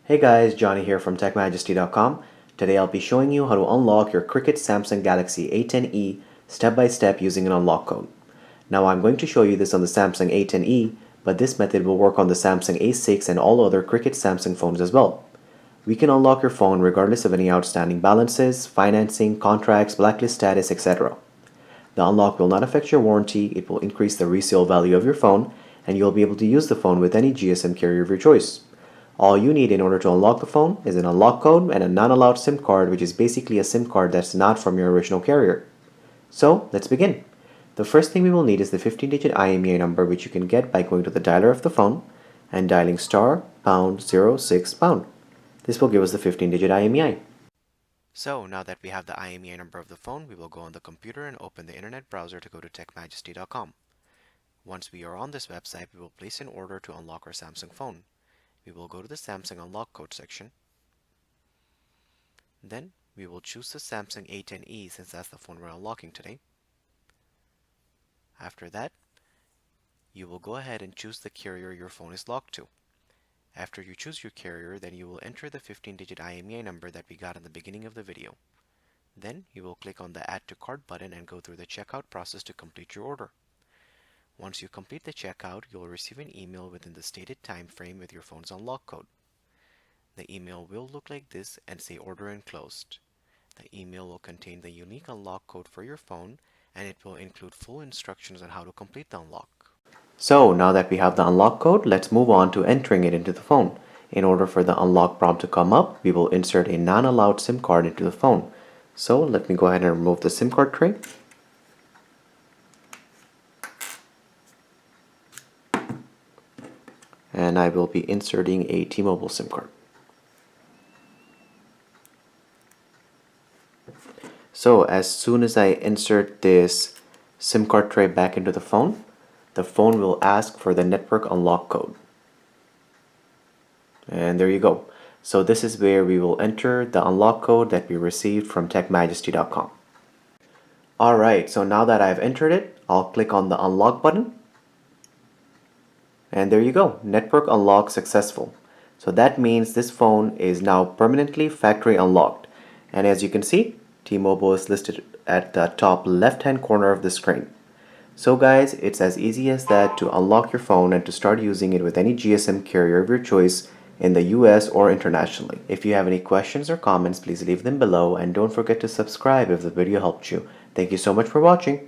Hey guys, Johnny here from TechMajesty.com. Today I'll be showing you how to unlock your Cricket Samsung Galaxy A10e step by step using an unlock code. Now I'm going to show you this on the Samsung A10e, but this method will work on the Samsung A6 and all other Cricket Samsung phones as well. We can unlock your phone regardless of any outstanding balances, financing, contracts, blacklist status, etc. The unlock will not affect your warranty, it will increase the resale value of your phone, and you'll be able to use the phone with any GSM carrier of your choice. All you need in order to unlock the phone is an unlock code and a non-allowed SIM card, which is basically a SIM card that's not from your original carrier. So let's begin. The first thing we will need is the 15-digit IMEI number, which you can get by going to the dialer of the phone and dialing *#06#. This will give us the 15-digit IMEI. So now that we have the IMEI number of the phone, we will go on the computer and open the internet browser to go to TechMajesty.com. Once we are on this website, we will place an order to unlock our Samsung phone. We will go to the Samsung Unlock Code section. Then we will choose the Samsung A10e since that's the phone we're unlocking today. After that, you will go ahead and choose the carrier your phone is locked to. After you choose your carrier, then you will enter the 15-digit IMEI number that we got in the beginning of the video. Then you will click on the Add to Cart button and go through the checkout process to complete your order. Once you complete the checkout, you will receive an email within the stated time frame with your phone's unlock code. The email will look like this and say order enclosed. The email will contain the unique unlock code for your phone, and it will include full instructions on how to complete the unlock. So now that we have the unlock code, let's move on to entering it into the phone. In order for the unlock prompt to come up, we will insert a non-allowed SIM card into the phone. So let me go ahead and remove the SIM card tray. And I will be inserting a T-Mobile SIM card. So as soon as I insert this SIM card tray back into the phone will ask for the network unlock code. And there you go. So this is where we will enter the unlock code that we received from TechMajesty.com. Alright, so now that I've entered it, I'll click on the unlock button. And there you go, network unlock successful. So that means this phone is now permanently factory unlocked. And as you can see, T-Mobile is listed at the top left-hand corner of the screen. So guys, it's as easy as that to unlock your phone and to start using it with any GSM carrier of your choice in the US or internationally. If you have any questions or comments, please leave them below and don't forget to subscribe if the video helped you. Thank you so much for watching.